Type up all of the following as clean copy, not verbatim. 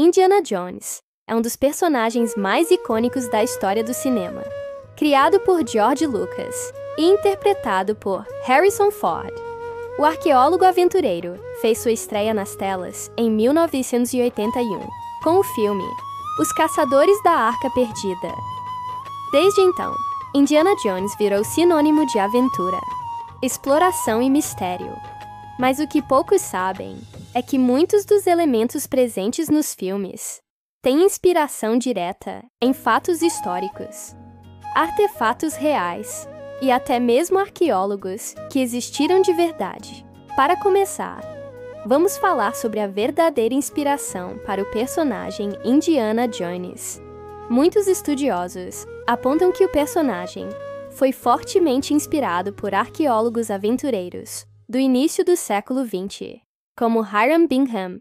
Indiana Jones é um dos personagens mais icônicos da história do cinema. Criado por George Lucas e interpretado por Harrison Ford, o arqueólogo aventureiro fez sua estreia nas telas em 1981, com o filme Os Caçadores da Arca Perdida. Desde então, Indiana Jones virou sinônimo de aventura, exploração e mistério. Mas o que poucos sabem é que muitos dos elementos presentes nos filmes têm inspiração direta em fatos históricos, artefatos reais e até mesmo arqueólogos que existiram de verdade. Para começar, vamos falar sobre a verdadeira inspiração para o personagem Indiana Jones. Muitos estudiosos apontam que o personagem foi fortemente inspirado por arqueólogos aventureiros do início do século XX, como Hiram Bingham,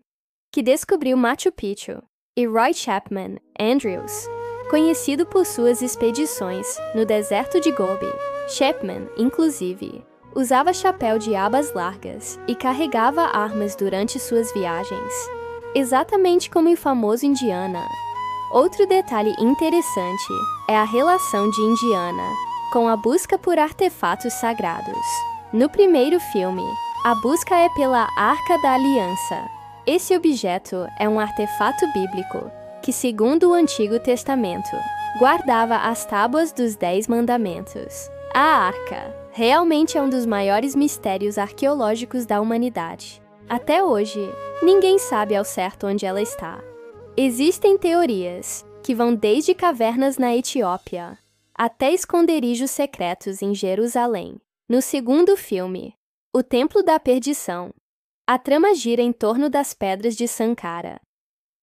que descobriu Machu Picchu, e Roy Chapman Andrews, conhecido por suas expedições no deserto de Gobi. Chapman, inclusive, usava chapéu de abas largas e carregava armas durante suas viagens, exatamente como o famoso Indiana. Outro detalhe interessante é a relação de Indiana com a busca por artefatos sagrados. No primeiro filme, a busca é pela Arca da Aliança. Esse objeto é um artefato bíblico que, segundo o Antigo Testamento, guardava as tábuas dos 10 Mandamentos. A Arca realmente é um dos maiores mistérios arqueológicos da humanidade. Até hoje, ninguém sabe ao certo onde ela está. Existem teorias que vão desde cavernas na Etiópia até esconderijos secretos em Jerusalém. No segundo filme, O Templo da Perdição, a trama gira em torno das Pedras de Sankara,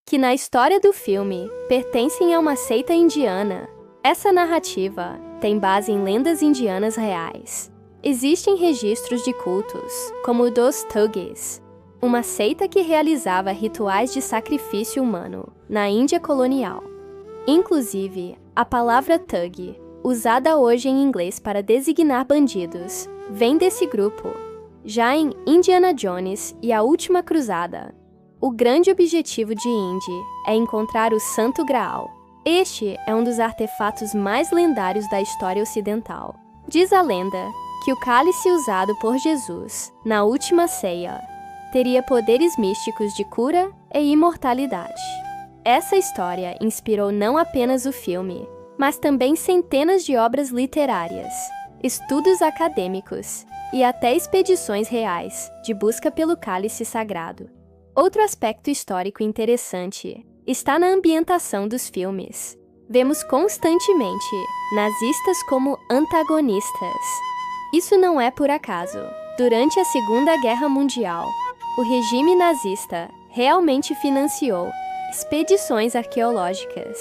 que na história do filme pertencem a uma seita indiana. Essa narrativa tem base em lendas indianas reais. Existem registros de cultos, como o dos Thugis, uma seita que realizava rituais de sacrifício humano na Índia colonial. Inclusive, a palavra Thug, usada hoje em inglês para designar bandidos, vem desse grupo. Já em Indiana Jones e a Última Cruzada, o grande objetivo de Indy é encontrar o Santo Graal. Este é um dos artefatos mais lendários da história ocidental. Diz a lenda que o cálice usado por Jesus na Última Ceia teria poderes místicos de cura e imortalidade. Essa história inspirou não apenas o filme, mas também centenas de obras literárias, estudos acadêmicos e até expedições reais de busca pelo cálice sagrado. Outro aspecto histórico interessante está na ambientação dos filmes. Vemos constantemente nazistas como antagonistas. Isso não é por acaso. Durante a Segunda Guerra Mundial, o regime nazista realmente financiou expedições arqueológicas.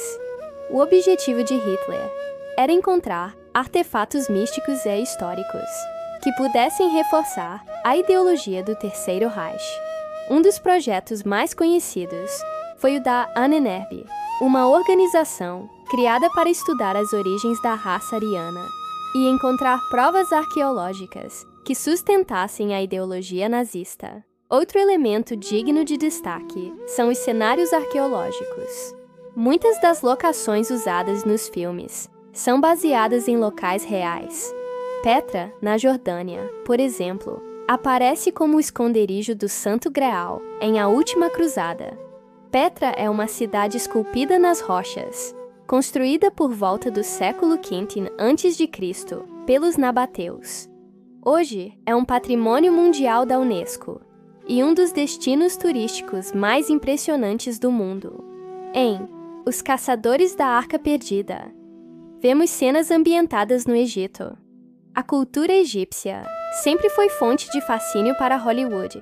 O objetivo de Hitler era encontrar artefatos místicos e históricos que pudessem reforçar a ideologia do Terceiro Reich. Um dos projetos mais conhecidos foi o da Ahnenerbe, uma organização criada para estudar as origens da raça ariana e encontrar provas arqueológicas que sustentassem a ideologia nazista. Outro elemento digno de destaque são os cenários arqueológicos. Muitas das locações usadas nos filmes são baseadas em locais reais. Petra, na Jordânia, por exemplo, aparece como o esconderijo do Santo Graal em A Última Cruzada. Petra é uma cidade esculpida nas rochas, construída por volta do século V a.C. pelos nabateus. Hoje é um patrimônio mundial da Unesco e um dos destinos turísticos mais impressionantes do mundo. Em Os Caçadores da Arca Perdida, vemos cenas ambientadas no Egito. A cultura egípcia sempre foi fonte de fascínio para Hollywood,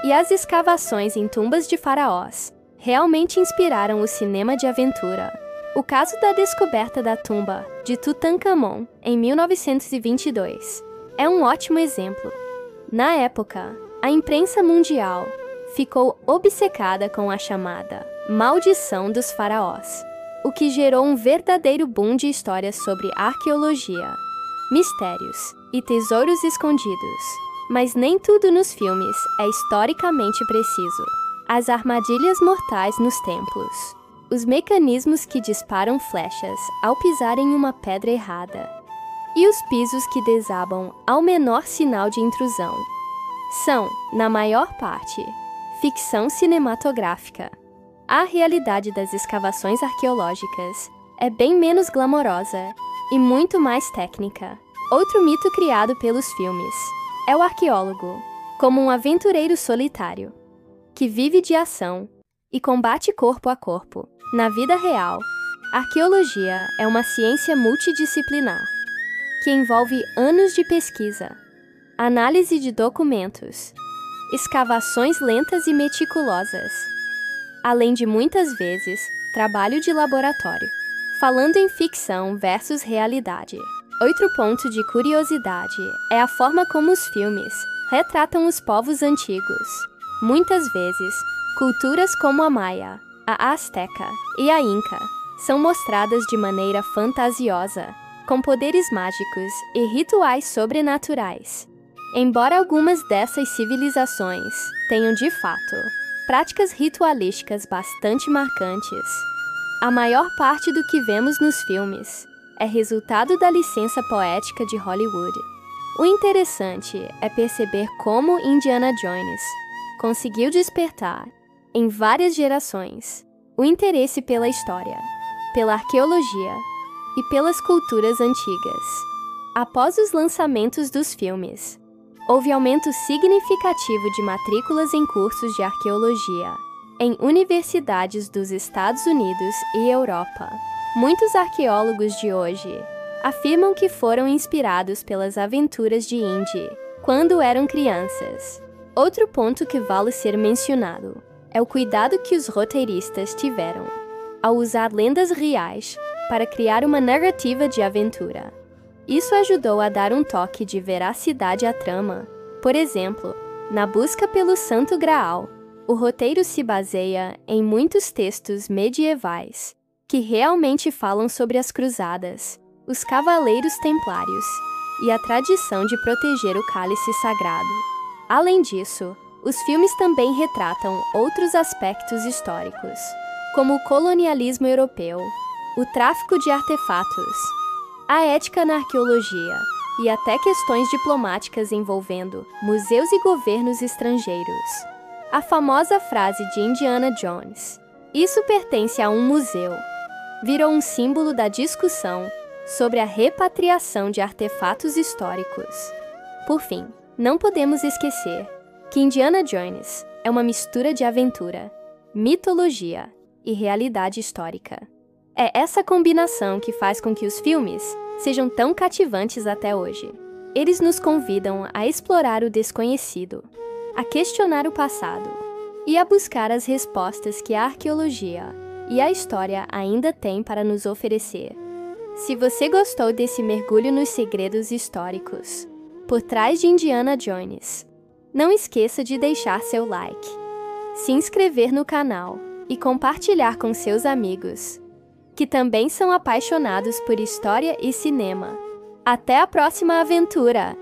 e as escavações em tumbas de faraós realmente inspiraram o cinema de aventura. O caso da descoberta da tumba de Tutankhamon em 1922 é um ótimo exemplo. Na época, a imprensa mundial ficou obcecada com a chamada Maldição dos Faraós, o que gerou um verdadeiro boom de histórias sobre arqueologia, mistérios e tesouros escondidos. Mas nem tudo nos filmes é historicamente preciso. as armadilhas mortais nos templos, os mecanismos que disparam flechas ao pisar em uma pedra errada, e os pisos que desabam ao menor sinal de intrusão. São, na maior parte, ficção cinematográfica. A realidade das escavações arqueológicas é bem menos glamourosa e muito mais técnica. Outro mito criado pelos filmes é o arqueólogo, como um aventureiro solitário, que vive de ação e combate corpo a corpo. Na vida real, arqueologia é uma ciência multidisciplinar, que envolve anos de pesquisa, análise de documentos, escavações lentas e meticulosas, além de muitas vezes trabalho de laboratório. Falando em ficção versus realidade, outro ponto de curiosidade é a forma como os filmes retratam os povos antigos. Muitas vezes, culturas como a Maia, a Azteca e a Inca são mostradas de maneira fantasiosa, com poderes mágicos e rituais sobrenaturais. Embora algumas dessas civilizações tenham, de fato, práticas ritualísticas bastante marcantes, a maior parte do que vemos nos filmes é resultado da licença poética de Hollywood. O interessante é perceber como Indiana Jones conseguiu despertar, em várias gerações, o interesse pela história, pela arqueologia e pelas culturas antigas. Após os lançamentos dos filmes, houve aumento significativo de matrículas em cursos de arqueologia em universidades dos Estados Unidos e Europa. Muitos arqueólogos de hoje afirmam que foram inspirados pelas aventuras de Indy quando eram crianças. Outro ponto que vale ser mencionado é o cuidado que os roteiristas tiveram ao usar lendas reais para criar uma narrativa de aventura. Isso ajudou a dar um toque de veracidade à trama. Por exemplo, na busca pelo Santo Graal, o roteiro se baseia em muitos textos medievais que realmente falam sobre as cruzadas, os cavaleiros templários e a tradição de proteger o cálice sagrado. Além disso, os filmes também retratam outros aspectos históricos, como o colonialismo europeu, o tráfico de artefatos, a ética na arqueologia e até questões diplomáticas envolvendo museus e governos estrangeiros. A famosa frase de Indiana Jones, "Isso pertence a um museu", virou um símbolo da discussão sobre a repatriação de artefatos históricos. Por fim, não podemos esquecer que Indiana Jones é uma mistura de aventura, mitologia e realidade histórica. É essa combinação que faz com que os filmes sejam tão cativantes até hoje. Eles nos convidam a explorar o desconhecido, a questionar o passado e a buscar as respostas que a arqueologia e a história ainda têm para nos oferecer. Se você gostou desse mergulho nos segredos históricos por trás de Indiana Jones, não esqueça de deixar seu like, se inscrever no canal e compartilhar com seus amigos, que também são apaixonados por história e cinema. Até a próxima aventura!